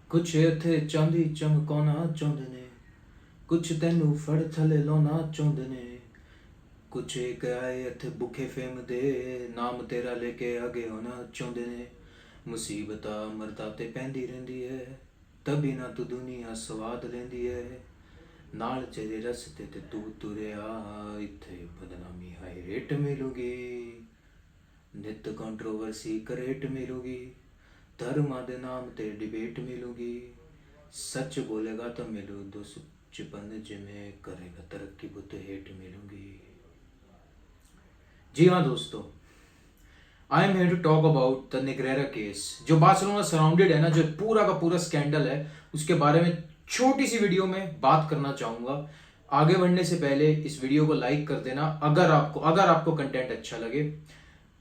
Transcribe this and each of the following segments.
कुछ इत्थे चांदी चमकाना चाਹੁੰਦੇ ਨੇ कुछ ਤੈਨੂੰ ਫੜ ਥੱਲੇ ਲਾਉਣਾ ਚਾਹੁੰਦੇ ਨੇ कुछ एक आए इत्थे भुखे फेम दे नाम तेरा लेके आगे होना चाਹੁੰਦੇ ਨੇ मुसीबतां मरदा ते पैंदी रहंदी है तभी ना तू दुनिया स्वाद लेंदी है नाल तेरे रस्ते ते तू तुरिया इत्थे बदनामी हाई रेट मिलूगी नित कंट्रोवर्सी करेट मिलूगी धर्मा दे नाम ते डिबेट मिलूगी सच बोलेगा तो मिलू दो चिपन जिमें करेगा तरक्की बुत हेट मिलूंगी। जी हाँ दोस्तों, I am here to talk about the Negreira case जो बार्सिलोना सराउंडेड है ना, जो पूरा का पूरा स्कैंडल है, उसके बारे में छोटी सी वीडियो में बात करना चाहूंगा। आगे बढ़ने से पहले इस वीडियो को लाइक कर देना अगर आपको कंटेंट अच्छा लगे।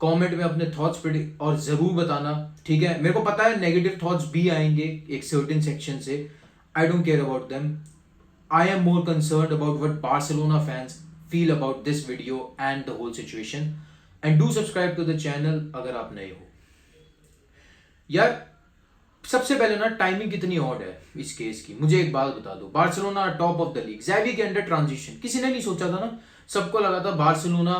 कमेंट में अपने थॉट्स और जरूर बताना, ठीक है। मेरे को पता है नेगेटिव थॉट्स भी आएंगे एक सर्टेन सेक्शन से, I don't care about them. I am more concerned about what Barcelona fans feel about this video and the whole situation. And do subscribe to the channel अगर आप नए हो। यार सबसे पहले ना, टाइमिंग कितनी ऑड है इस केस की, मुझे एक बात बता दो। Barcelona top of the league, Xavi के अंडर ट्रांजिशन, किसी ने नहीं सोचा था ना। सबको लगा था बार्सिलोना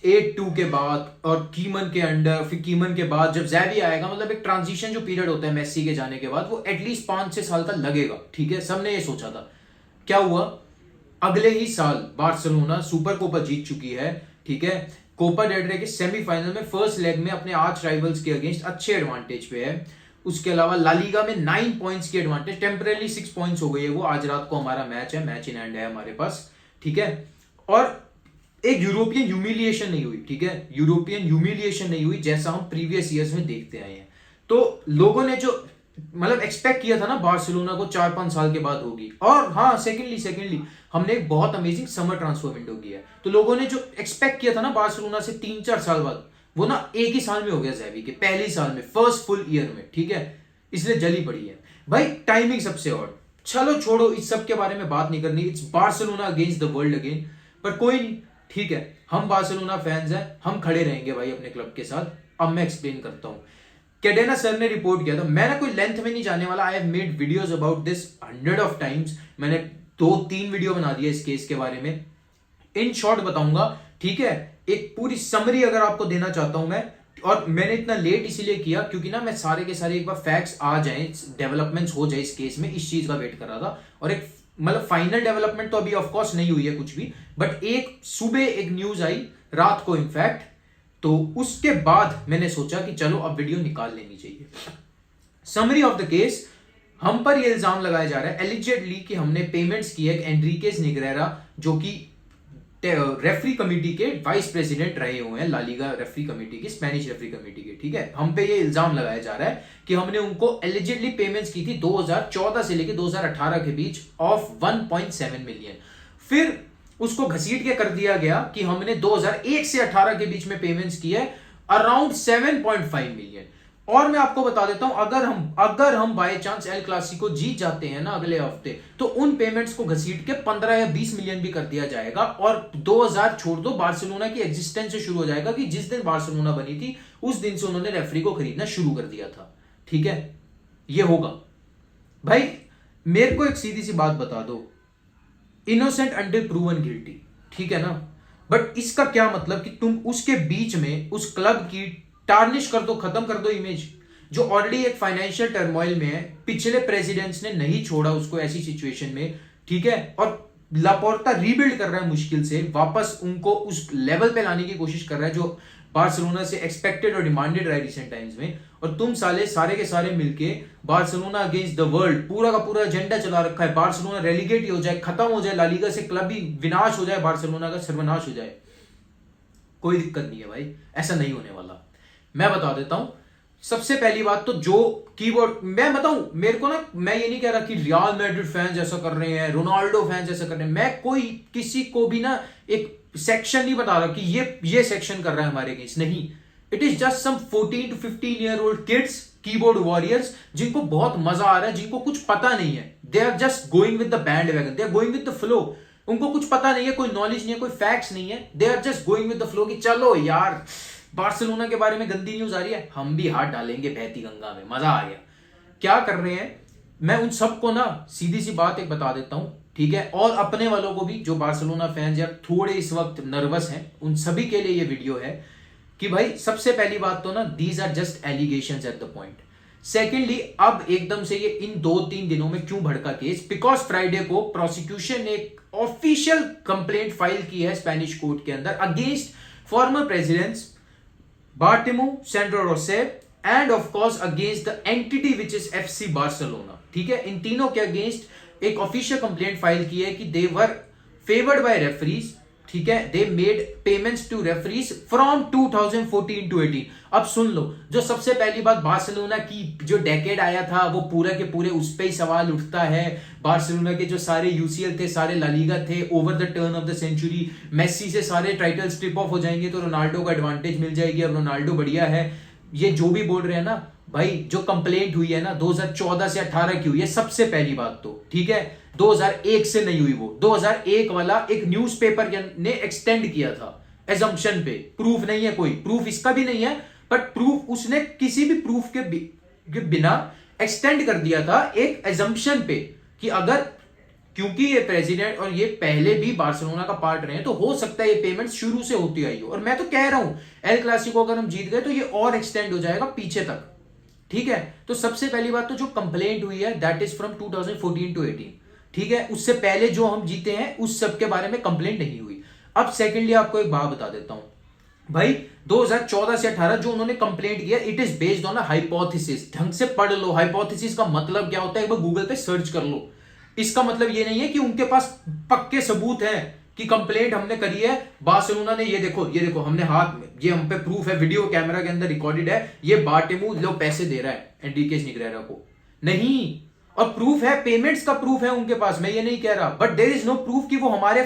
8-2 के बाद और कीमन के अंडर, फिर कीमन के बाद जब ज़ैवी आएगा, मतलब एक ट्रांजिशन जो पीरियड होता है मेसी के जाने के बाद, वो एटलीस्ट 5-6 साल का लगेगा, ठीक है। सबने ये सोचा था। क्या हुआ, अगले ही साल बार्सिलोना सुपर कोपा जीत चुकी है, ठीक है। कोपा डेल रे के सेमीफाइनल में फर्स्ट लेग में अपने आर्च राइवल्स के अगेंस्ट अच्छे एडवांटेज पे है। उसके अलावा ला लीगा में 9 पॉइंट्स की एडवांटेज, टेम्परेली 6 पॉइंट्स हो गई है वो। आज रात को हमारा मैच है, मैच इन हैंड है हमारे पास, ठीक है। और एक यूरोपियन ह्यूमिलिएशन नहीं हुई, ठीक है। यूरोपियन ह्यूमिलिएशन नहीं हुई जैसा हम प्रीवियस ईयर्स में देखते आए हैं। तो लोगों ने जो मतलब एक्सपेक्ट किया था ना बार्सिलोना को 4-5 साल के बाद होगी। और हाँ, सेकेंडली हमने एक बहुत अमेजिंग समर ट्रांसफर विंडो की है। तो लोगों ने जो एक्सपेक्ट किया था ना बार्सिलोना से 3-4 साल बाद, वो ना एक ही साल में हो गया ज़ैवी के पहले ही साल में, फर्स्ट फुल ईयर में, ठीक है। इसलिए जली पड़ी है भाई। टाइमिंग सबसे और, चलो छोड़ो, इस सब के बारे में बात नहीं करनी। It's Barcelona against the world again, पर कोई नहीं, ठीक है। हम बार्सिलोना फैंस हैं, हम खड़े रहेंगे भाई अपने क्लब के साथ। अब मैं एक्सप्लेन करता हूं। कैडेना सर ने रिपोर्ट किया था, मैं ना कोई लेंथ में नहीं जाने वाला। I have made videos about this 100 of times. मैंने 2-3 वीडियो बना दिया इस केस के बारे में। इन शॉर्ट बताऊंगा, ठीक है। एक पूरी समरी अगर आपको देना चाहता हूं मैं, और मैंने इतना लेट इसीलिए किया क्योंकि ना मैं सारे के सारे एक बार फैक्ट्स आ जाएं, डेवलपमेंट्स हो जाए इस केस में, इस चीज का वेट कर रहा था। और एक मतलब फाइनल डेवलपमेंट तो अभी ऑफ कोर्स नहीं हुई है कुछ भी, बट एक सुबह एक न्यूज आई, रात को इनफैक्ट। तो उसके बाद मैंने सोचा कि चलो अब वीडियो निकाल लेनी चाहिए। समरी ऑफ द केस, हम पर यह इल्जाम लगाया जा रहा है एलिजेडली कि हमने पेमेंट्स किए एनरिकेज नेग्रेरा, जो कि रेफरी कमेटी के वाइस प्रेसिडेंट रहे हुए हैं, ला लीगा रेफरी कमेटी की, स्पेनिश रेफरी कमेटी के, ठीक है। हम पे ये इल्जाम लगाया जा रहा है कि हमने उनको एलिजिडली पेमेंट्स की थी 2014 से लेकर 2018 के बीच ऑफ 1.7 मिलियन। फिर उसको घसीट के कर दिया गया कि हमने 2001 से 18 के बीच में पेमेंट्स की है अराउंड 7.5 मिलियन। और मैं आपको बता देता हूं, अगर हम बाय चांस एल क्लासिको जीत जाते हैं ना अगले हफ्ते, तो उन पेमेंट्स को घसीट के 15 या 20 मिलियन भी कर दिया जाएगा। और 2000 छोड़ दो, बार्सिलोना की एग्जिस्टेंस से शुरू हो जाएगा कि जिस दिन बार्सिलोना बनी थी उस दिन से उन्होंने रेफरी को खरीदना शुरू कर दिया था, ठीक है। ये होगा भाई। मेरे को एक सीधी सी बात बता दो, इनोसेंट अंटिल प्रूवन गिल्टी, ठीक है ना। बट इसका क्या मतलब कि तुम उसके बीच में उस क्लब की टार्निश कर दो, खत्म कर दो इमेज, जो ऑलरेडी एक फाइनेंशियल टर्मोइल में है। पिछले प्रेसिडेंट्स ने नहीं छोड़ा उसको ऐसी सिचुएशन में, ठीक है। और लापोर्ता रीबिल्ड कर रहा है मुश्किल से, वापस उनको उस लेवल पे लाने की कोशिश कर रहा है जो बार्सिलोना से एक्सपेक्टेड और डिमांडेड रहा है रिसेंट टाइम्स में। और तुम सारे के सारे मिलके बार्सिलोना अगेंस्ट द वर्ल्ड पूरा का पूरा एजेंडा चला रखा है। बार्सिलोना रेलीगेट ही हो जाए, खत्म हो जाए, ला लीगा से क्लब ही विनाश हो जाए, बार्सिलोना का सर्वनाश हो जाए, कोई दिक्कत नहीं है भाई, ऐसा नहीं होने वाला। मैं बता देता हूं। सबसे पहली बात तो जो कीबोर्ड मैं बताऊं, मेरे को ना, मैं ये नहीं कह रहा कि रियल मैड्रिड फैंस ऐसा कर रहे हैं, रोनाल्डो फैंस ऐसा कर रहे हैं। मैं कोई किसी को भी ना एक सेक्शन नहीं बता रहा कि ये सेक्शन कर रहा है हमारे अगेंस्ट, नहीं। It is just some 14 to 15 year old kids, keyboard warriors, जिनको बहुत मजा आ रहा है, जिनको कुछ पता नहीं है। They are just going with the bandwagon, they are going with the flow. उनको कुछ पता नहीं है, कोई नॉलेज नहीं है, कोई फैक्ट्स नहीं है। They are just going with the flow कि चलो यार बार्सिलोना के बारे में गंदी न्यूज आ रही है, हम भी हाथ डालेंगे बहती गंगा में, मजा आ गया। क्या कर रहे हैं, मैं उन सबको ना सीधी सी बात एक बता देता हूं, ठीक है, और अपने वालों को भी जो बार्सिलोना फैंस यार थोड़े इस वक्त नर्वस हैं, उन सभी के लिए ये वीडियो है कि भाई सबसे पहली बात तो ना these are just allegations at the point. Secondly, अब एकदम से ये इन 2-3 दिनों में क्यों भड़का केस? बिकॉज फ्राइडे को प्रोसिक्यूशन ने एक ऑफिशियल कंप्लेंट फाइल की है स्पेनिश कोर्ट के अंदर against former presidents Bartomeu, Sandro Rosell and of course against the entity which is FC Barcelona. ठीक है, इन तीनों के अगेंस्ट एक ऑफिशियल कंप्लेंट फाइल की है कि they were favoured by referees. ठीक है, they made payments to referees from 2014 to 18। अब सुन लो, जो सबसे पहली बात बार्सिलोना की जो डेकेड आया था वो पूरे के पूरे उस पे ही सवाल उठता है। बार्सिलोना के जो सारे यूसीएल थे, सारे लालीगा थे, over the turn of the century Messi से सारे टाइटल स्ट्रिप ऑफ हो जाएंगे तो रोनाल्डो को एडवांटेज मिल जाएगी, अब रोनाल्डो बढ़िया है। ये जो भी बोल रहे हैं ना भाई, जो कंप्लेंट हुई है ना 2014 से 18 की हुई है सबसे पहली बात तो, ठीक है, 2001 से नहीं हुई। वो 2001 वाला एक न्यूज़पेपर ने एक्सटेंड किया था एजम्पशन पे, प्रूफ नहीं है, कोई प्रूफ इसका भी नहीं है, बट प्रूफ उसने किसी भी प्रूफ के बिना एक्सटेंड कर दिया था एक एजम्पशन पे कि अगर, क्योंकि ये प्रेसिडेंट और ये पहले भी बार्सिलोना का पार्ट रहे हैं तो हो सकता है ये पेमेंट शुरू से होती आई हो। और मैं तो कह रहा हूं एल क्लासिको अगर हम जीत गए तो ये और एक्सटेंड हो जाएगा पीछे तक। ठीक है, तो सबसे पहली बात तो जो कंप्लेंट हुई है दैट इज फ्रॉम 2014 टू 18। ठीक है, उससे पहले जो हम जीते हैं उस सब के बारे में कंप्लेंट नहीं हुई। अब सेकेंडली आपको एक बात बता देता हूं भाई, 2014 से 18 जो उन्होंने कंप्लेंट किया it is based on a hypothesis. ढंग से पढ़ लो, हाइपोथेसिस का मतलब क्या होता है, एक बार गूगल पे सर्च कर लो। इसका मतलब ये नहीं है कि उनके पास पक्के सबूत है कि कंप्लेंट हमने करी है, बार्सिलोना ने ये देखो हमने हाथ में, ये हम पे प्रूफ है, वीडियो कैमरा के अंदर रिकॉर्डेड है, ये बार्टिमू लो पैसे दे रहा है एनरिके निग्रेरा को। नहीं, और प्रूफ है, पेमेंट्स का प्रूफ है उनके पास, मैं ये नहीं कह रहा, but there is no proof कि वो हमारे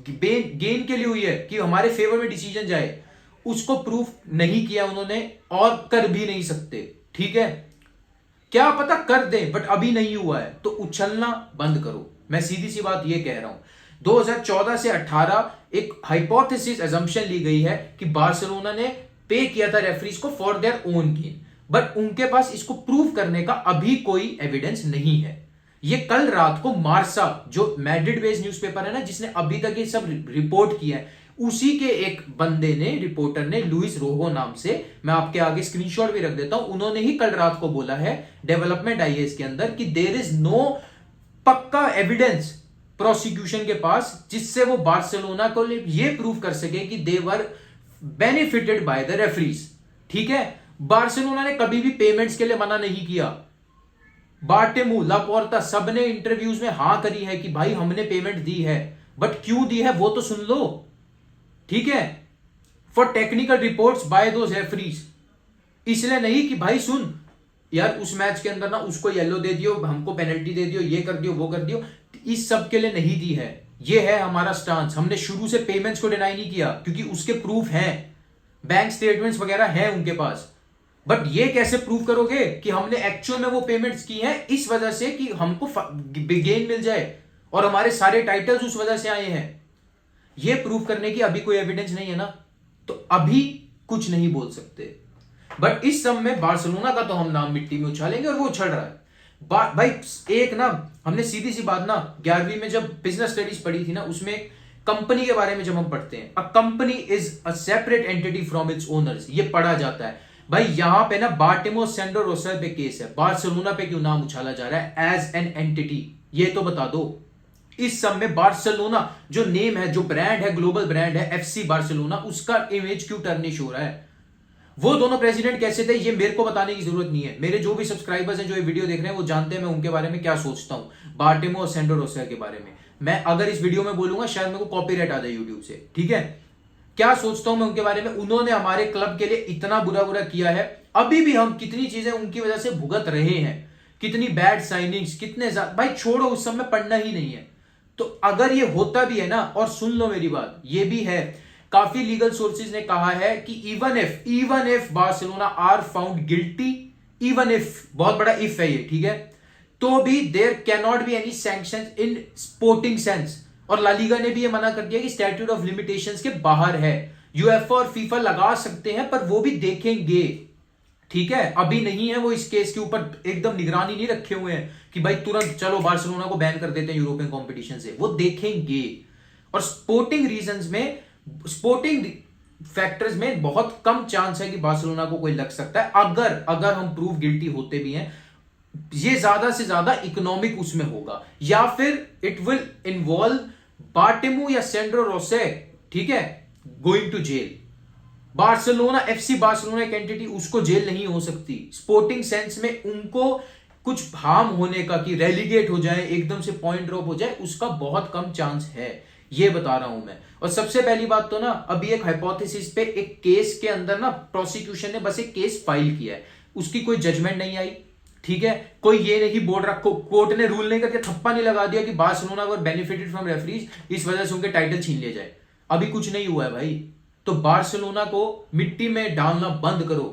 गेन के लिए हुई है, कि हमारे फेवर में डिसीजन जाए। उसको प्रूफ नहीं किया उन्होंने और कर भी नहीं सकते। ठीक है, क्या पता कर दें, बट अभी नहीं हुआ है, तो उछलना बंद करो। मैं सीधी सी बात ये कह रहा हूं, 2014 से 18 एक हाइपोथेसिस अजम्पशन ली गई है कि बार्सिलोना ने पे किया था रेफरीज को for their own gain, but उनके पास इसको प्रूव करने का अभी कोई एविडेंस नहीं है। ये कल रात को मार्सा, जो मैड्रिड बेस्ड न्यूज़पेपर है ना, जिसने अभी तक ये सब रिपोर्ट किया है, उसी के एक बंदे ने, रिपोर्टर ने, लुइस रोहो नाम से, मैं आपके आगे स्क्रीनशॉट भी रख देता हूं, उन्होंने ही कल रात को बोला है डेवलपमेंट आई है इसके अंदर कि देयर इज नो पक्का एविडेंस प्रोसिक्यूशन के पास जिससे वो बार्सिलोना को ये प्रूव कर सके कि they were benefited by the referees. ठीक है, बार्सिलोना ने कभी भी पेमेंट्स के लिए मना नहीं किया। बार्टेमू, लापोर्ता, सबने इंटरव्यूज में हां करी है कि भाई हमने पेमेंट दी है, बट क्यों दी है वो तो सुन लो। ठीक है, for technical reports by those referees, इसलिए नहीं कि भाई सुन यार उस मैच के अंदर ना उसको येलो दे दियो, हमको पेनल्टी दे दियो, ये कर दियो, वो कर दियो, इस सब के लिए नहीं दी है। ये है हमारा स्टांस, हमने शुरू से पेमेंट्स को डिनाई नहीं किया क्योंकि उसके प्रूफ हैं, बैंक स्टेटमेंट्स वगैरह हैं उनके पास। बट ये कैसे प्रूव करोगे कि हमने एक्चुअल में वो पेमेंट्स की हैं इस वजह से कि हमको गेन मिल जाए और हमारे सारे टाइटल्स उस वजह से आए हैं? ये प्रूव करने की अभी कोई एविडेंस नहीं है ना, तो अभी कुछ नहीं बोल सकते। बट इस सब में बार्सिलोना का तो हम नाम मिट्टी में उछालेंगे और वो उछल रहा है। भाई एक ना, हमने सीधी सी बात ना 11वीं में जब बिजनेस स्टडीज पढ़ी थी ना, उसमें कंपनी के बारे में जब हम पढ़ते हैं, a company is a separate entity from its owners, ये पढ़ा जाता है। भाई यहां पे ना बार्टिमो, सेंड्रो रोसेल पे केस है, बार्सिलोना पे क्यों नाम उछाला जा रहा है एज एन एंटिटी, ये तो बता दो। इस सब में बार्सिलोना जो नेम है, जो ब्रांड है, ग्लोबल ब्रांड है एफसी बार्सिलोना, उसका इमेज क्यों टर्निश हो रहा है? वो दोनों प्रेसिडेंट कैसे थे ये मेरे को बताने की जरूरत नहीं है। मेरे जो भी सब्सक्राइबर्स हैं जो ये वीडियो देख रहे हैं वो जानते हैं मैं उनके बारे में क्या सोचता हूं, बार्टिमो और सेंड्रो रोसेल के बारे में। मैं अगर इस वीडियो में बोलूंगा शायद मेरे को कॉपीराइट आ जाए यूट्यूब से। ठीक है, क्या सोचता हूं मैं उनके बारे में? उन्होंने हमारे क्लब के लिए इतना बुरा बुरा किया है, अभी भी हम कितनी चीजें उनकी वजह से भुगत रहे हैं, कितनी बैड साइनिंग्स, कितने भाई छोड़ो, उस सब में पढ़ना ही नहीं है। तो अगर ये होता भी है ना, और सुन लो मेरी बात, ये भी है, काफी लीगल सोर्सेज ने कहा है कि even if Barcelona are found guilty, even if, बहुत बड़ा इफ है ये, ठीक है, तो भी there can not be any sanctions in sporting sense. और ला लीगा ने भी ये मना कर दिया कि स्टैट्यूट ऑफ लिमिटेशंस के बाहर है, यूएफए और फीफा लगा सकते हैं पर वो भी देखेंगे। ठीक है, अभी नहीं है वो इस केस के ऊपर एकदम निगरानी नहीं रखे हुए हैं कि भाई तुरंत चलो बार्सिलोना को बैन कर देते हैं यूरोपियन कंपटीशन से, वो देखेंगे। और स्पोर्टिंग रीजंस में, स्पोर्टिंग फैक्टर्स में बहुत कम चांस है कि बार्सिलोना को कोई लग सकता है, अगर अगर हम प्रूव गिल्टी होते भी हैं। ये ज्यादा से ज्यादा इकोनॉमिक उसमें होगा, या फिर इट विल इन्वॉल्व बार्टिमू या सेंड्रो रोसे, ठीक है, going to jail. Barcelona, FC Barcelona एक एंटिटी, उसको जेल नहीं हो सकती। स्पोर्टिंग सेंस में उनको कुछ हार्म होने का, कि रेलीगेट हो जाए, एकदम से पॉइंट ड्रॉप हो जाए, उसका बहुत कम चांस है, ये बता रहा हूं मैं। और सबसे पहली बात तो ना, अभी एक हाइपोथेसिस पे एक केस के अंदर ना प्रोसिक्यूशन ने बस एक केस फाइल किया है, उसकी कोई जजमेंट नहीं आई, ठीक है। कोई ये नहीं बोल रहा, कोर्ट ने रूल नहीं करके थप्पा नहीं लगा दिया कि बार्सिलोना अगर बेनिफिटेड फ्रॉम रेफरीज, इस वजह से उनके टाइटल छीन लिया जाए। अभी कुछ नहीं हुआ है भाई। तो बार्सिलोना को मिट्टी में डालना बंद करो,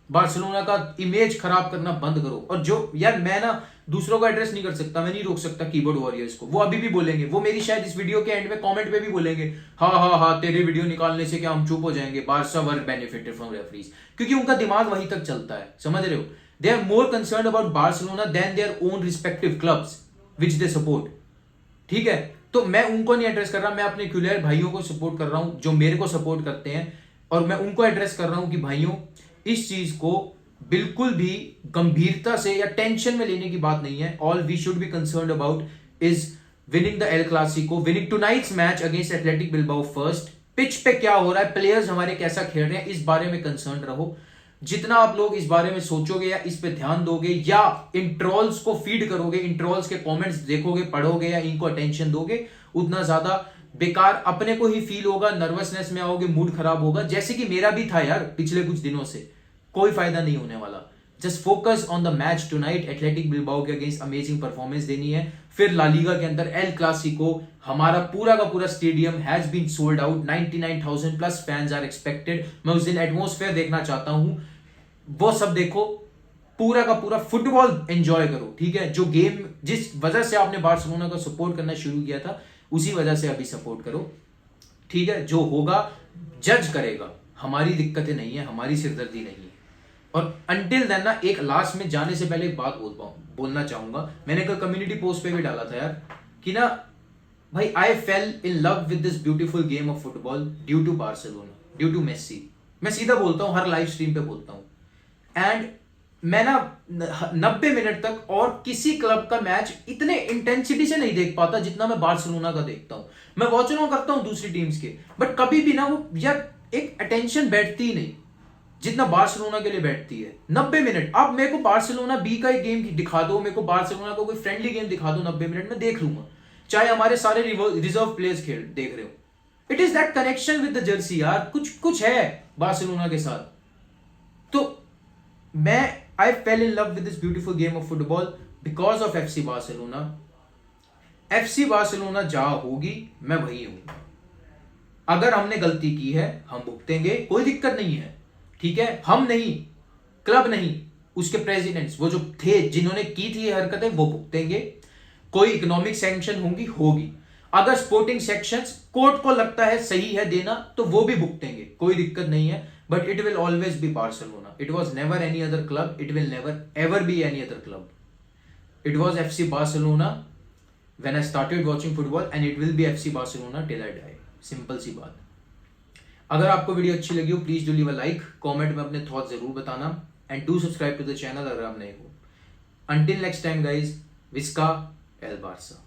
बार्सिलोना का इमेज खराब करना बंद करो। और जो यार, मैं ना दूसरों को एड्रेस नहीं कर सकता, मैं नहीं रोक सकता कीबोर्ड वॉरियर्स को, वो अभी भी बोलेंगे, वो मेरी शायद इस वीडियो के एंड में कमेंट पे भी बोलेंगे, हाँ हाँ हाँ तेरे वीडियो निकालने से क्या हम चुप हो जाएंगे, Barca were benefited from referees, क्योंकि उनका दिमाग वहीं तक चलता है, समझ रहे हो। They are more concern about Barcelona than their own respective clubs which they support, ठीक है। तो मैं उनको नहीं एड्रेस कर रहा, मैं अपने क्यूलियर भाइयों को सपोर्ट कर रहा हूं जो मेरे को सपोर्ट करते हैं, और मैं उनको एड्रेस कर रहा हूं कि भाइयों, इस चीज को बिल्कुल भी गंभीरता से या टेंशन में लेने की बात नहीं है। All we should be concern about is winning the El Clasico, winning tonight's match against Athletic Bilbao first. Pitch पे क्या हो रहा है, प्लेयर्स हमारे कैसा खेल रहे हैं, इस बारे में कंसर्न रहो। जितना आप लोग इस बारे में सोचोगे या इस पे ध्यान दोगे या इन ट्रोल्स को फीड करोगे, इन ट्रोल्स के कमेंट्स देखोगे, पढ़ोगे या इनको अटेंशन दोगे, उतना ज्यादा बेकार अपने को ही फील होगा, नर्वसनेस में आओगे, मूड खराब होगा, जैसे कि मेरा भी था यार पिछले कुछ दिनों से। कोई फायदा नहीं होने वाला। Just focus on the match tonight, athletic Bilbao के अगेंस्ट अमेजिंग परफॉर्मेंस देनी है। फिर ला लीगा के अंदर एल क्लासिको, हमारा पूरा का पूरा stadium has been sold out, 99,000 plus fans are expected. मैं उस दिन एटमॉस्फेयर देखना चाहता हूं, वो सब देखो, पूरा का पूरा फुटबॉल एंजॉय करो, ठीक है। जो गेम, जिस वजह से आपने बार्सिलोना को सपोर्ट करना शुरू किया था, उसी वजह से अभी सपोर्ट करो, ठीक है। जो होगा जज करेगा, हमारी दिक्कतें नहीं है, हमारी सिरदर्दी नहीं है। और अंटिल देन ना, एक लास्ट में जाने से पहले एक बात बोलना चाहूंगा, मैंने कल कम्युनिटी पोस्ट पे भी डाला था यार, कि ना भाई, I fell in love with this beautiful game of football due to Barcelona, due to Messi. मैं सीधा बोलता हूं, हर लाइव स्ट्रीम पे बोलता हूं। एंड मैं ना 90 मिनट तक और किसी क्लब का मैच इतने इंटेंसिटी से नहीं देख पाता जितना मैं बार्सिलोना का देखता हूं। मैं वॉच ऑन करता हूं दूसरी टीम्स के, बट कभी भी ना वो यार एक अटेंशन बैठती ही नहीं जितना बार्सिलोना के लिए बैठती है। 90 मिनट, अब मेरे को बार्सिलोना बी का एक गेम दिखा दो, मेरे को बार्सिलोना का कोई फ्रेंडली गेम दिखा दो 90 मिनट में, देख लूंगा, चाहे हमारे सारे रिजर्व प्लेयर्स खेल देख रहे हो। It is that connection with the jersey यार, कुछ कुछ है बार्सिलोना के साथ। तो मैं I fell in love with this beautiful game of football because of FC Barcelona. FC Barcelona जहां होगी मैं वही हूं। अगर हमने गलती की है हम भुगतेंगे, कोई दिक्कत नहीं है, ठीक है। हम नहीं, क्लब नहीं, उसके प्रेसिडेंट्स, वो जो थे जिन्होंने की थी ये हरकतें, वो भुगतेंगे। कोई इकोनॉमिक सैंक्शन होगी। अगर स्पोर्टिंग सेक्शंस कोर्ट को लगता है सही है देना, तो वो भी भुगतेंगे, कोई दिक्कत नहीं है। But it will always be Barcelona, it was never any other club, it will never ever be any other club. It was FC Barcelona when I started watching football, and it will be FC Barcelona till I die. Simple सी बात। अगर आपको video अच्छी लगी हो, please do leave a like, comment में अपने thought जरूर बताना, and do subscribe to the channel अगर आप नए हो। Until next time guys, visca el Barca.